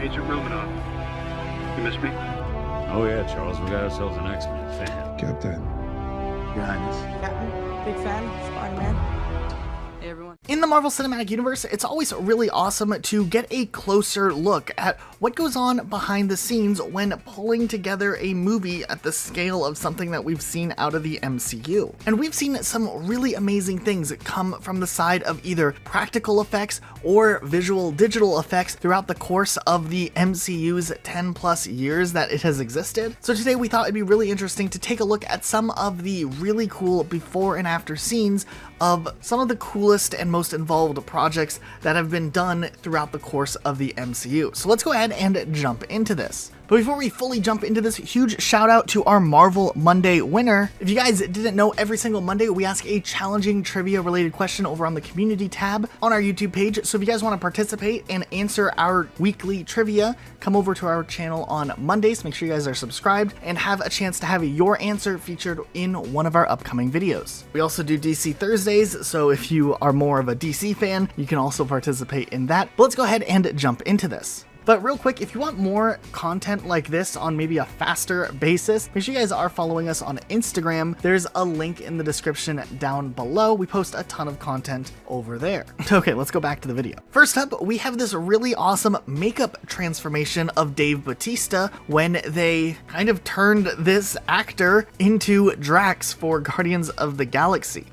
Agent Romanoff. You miss me? Oh yeah, Charles, we got ourselves an X-Men fan. Captain. Your Highness. Jackman, big fan, Spider-Man. Hey everyone. In the Marvel Cinematic Universe, it's always really awesome to get a closer look at what goes on behind the scenes when pulling together a movie at the scale of something that we've seen out of the MCU. And we've seen some really amazing things come from the side of either practical effects or visual digital effects throughout the course of the MCU's 10 plus years that it has existed. So today we thought it'd be really interesting to take a look at some of the really cool before and after scenes of some of the coolest and most involved projects that have been done throughout the course of the MCU. So let's go ahead and jump into this. But before we fully jump into this, huge shout out to our Marvel Monday winner. If you guys didn't know, every single Monday we ask a challenging trivia related question over on the community tab on our YouTube page. So if you guys want to participate and answer our weekly trivia, come over to our channel on Mondays. Make sure you guys are subscribed and have a chance to have your answer featured in one of our upcoming videos. We also do DC Thursdays, so if you are more of a DC fan, you can also participate in that. But let's go ahead and jump into this. But real quick, if you want more content like this on maybe a faster basis, make sure you guys are following us on Instagram. There's a link in the description down below. We post a ton of content over there. Okay, let's go back to the video. First up, we have this really awesome makeup transformation of Dave Bautista when they kind of turned this actor into Drax for Guardians of the Galaxy.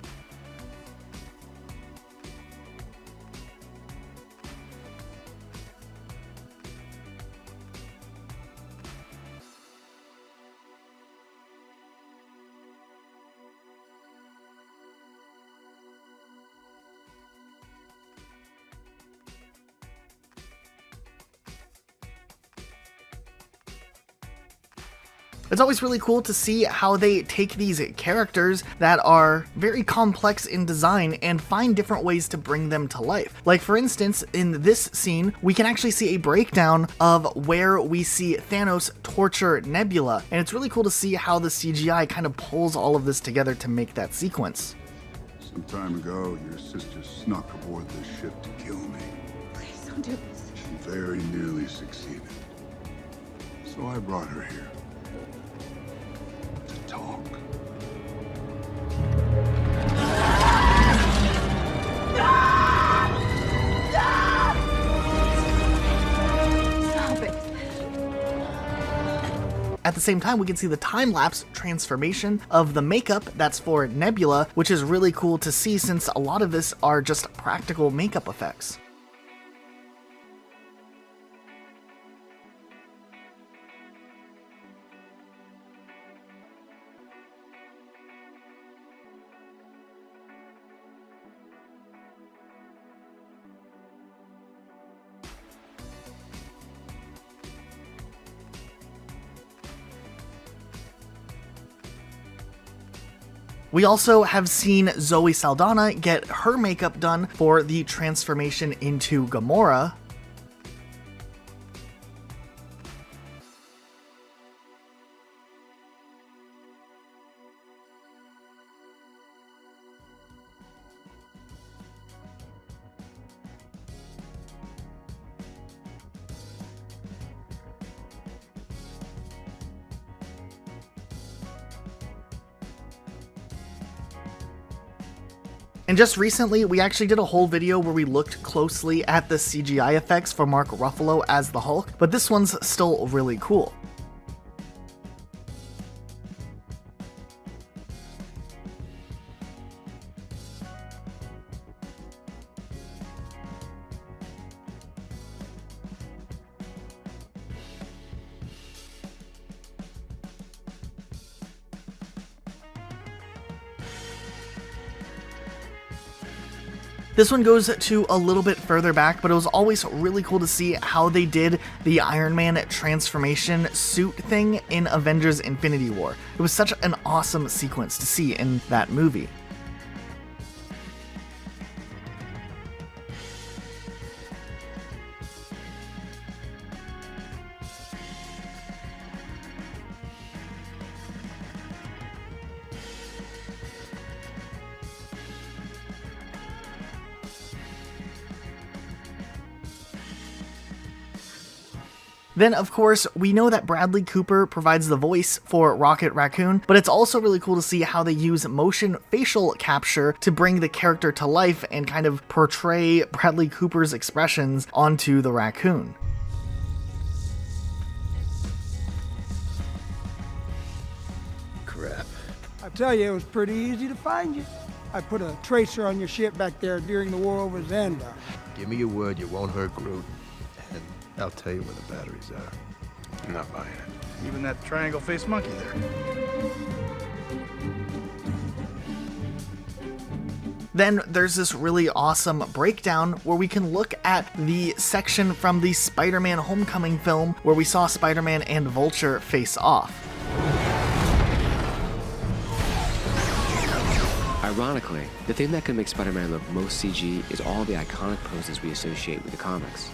It's always really cool to see how they take these characters that are very complex in design and find different ways to bring them to life. Like for instance, in this scene, we can actually see a breakdown of where we see Thanos torture Nebula, and it's really cool to see how the CGI kind of pulls all of this together to make that sequence. Some time ago, your sister snuck aboard this ship to kill me. Please don't do this. She very nearly succeeded. So I brought her here. Talk. Stop it. At the same time, we can see the time-lapse transformation of the makeup that's for Nebula, which is really cool to see since a lot of this are just practical makeup effects. We also have seen Zoe Saldana get her makeup done for the transformation into Gamora. And just recently, we actually did a whole video where we looked closely at the CGI effects for Mark Ruffalo as the Hulk, but this one's still really cool. This one goes to a little bit further back, but it was always really cool to see how they did the Iron Man transformation suit thing in Avengers Infinity War. It was such an awesome sequence to see in that movie. Then, of course, we know that Bradley Cooper provides the voice for Rocket Raccoon, but it's also really cool to see how they use motion facial capture to bring the character to life and kind of portray Bradley Cooper's expressions onto the raccoon. Crap. I tell you, it was pretty easy to find you. I put a tracer on your ship back there during the war over Xandar. Give me your word you won't hurt Groot, and I'll tell you where the batteries are. I'm not buying it. Even that triangle-faced monkey there. Then there's this really awesome breakdown where we can look at the section from the Spider-Man Homecoming film where we saw Spider-Man and Vulture face off. Ironically, the thing that can make Spider-Man look most CG is all the iconic poses we associate with the comics.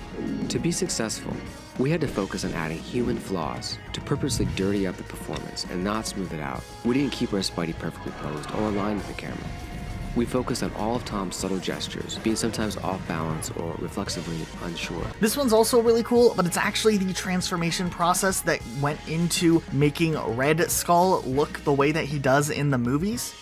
To be successful, we had to focus on adding human flaws to purposely dirty up the performance and not smooth it out. We didn't keep our Spidey perfectly posed or aligned with the camera. We focused on all of Tom's subtle gestures, being sometimes off balance or reflexively unsure. This one's also really cool, but it's actually the transformation process that went into making Red Skull look the way that he does in the movies.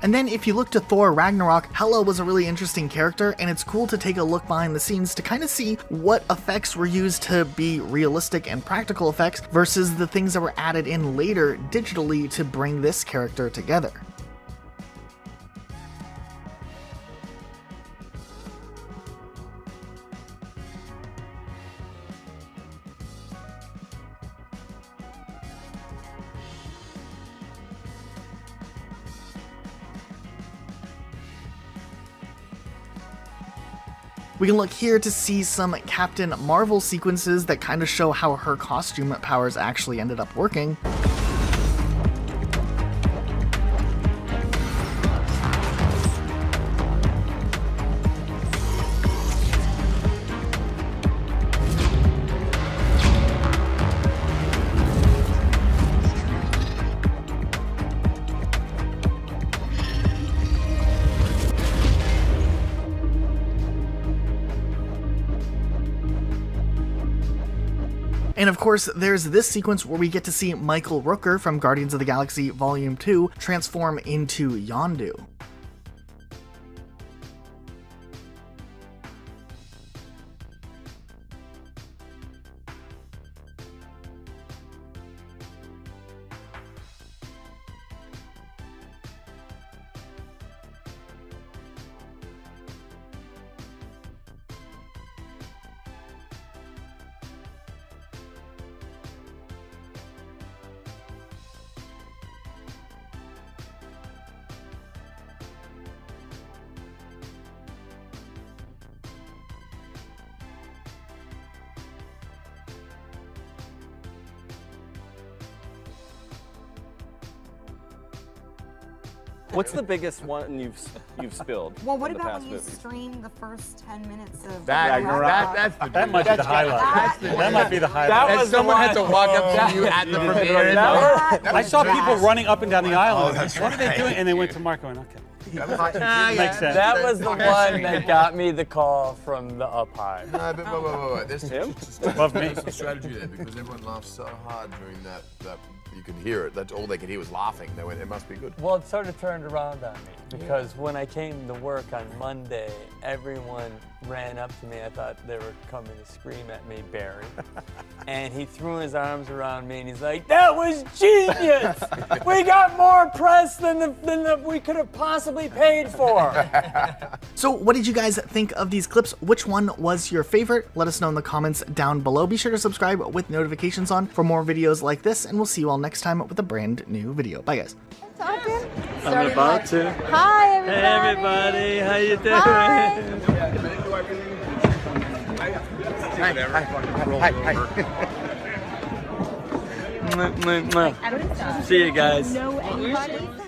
And then if you look to Thor Ragnarok, Hela was a really interesting character, and it's cool to take a look behind the scenes to kind of see what effects were used to be realistic and practical effects versus the things that were added in later digitally to bring this character together. We can look here to see some Captain Marvel sequences that kind of show how her costume powers actually ended up working. And of course, there's this sequence where we get to see Michael Rooker from Guardians of the Galaxy Volume 2 transform into Yondu. What's the biggest one you've spilled? Well, what in the about past when you movies? stream the first 10 minutes of That might be the highlight. That might be the highlight. And someone had to walk up to you at the premiere. I saw people running up and down the aisle. What are they doing? And they went to Marco and okay. Makes sense. That was the one that got me the call from the up high. No, but wait. There's Him? Above me. some strategy there because everyone laughed so hard during that you could hear it. That's all they could hear was laughing. They went, it must be good. Well, it sort of turned around on me because when I came to work on Monday, everyone ran up to me. I thought they were coming to scream at me, Barry. And he threw his arms around me and he's like, "That was genius! We got more press than we could have possibly paid for." So what did you guys think of these clips? Which one was your favorite? Let us know in the comments down below. Be sure to subscribe with notifications on for more videos like this, and we'll see you all next time with a brand new video. Bye guys. I'm about to. Hi, everybody. Hey, everybody. How you doing? Hi. See you guys.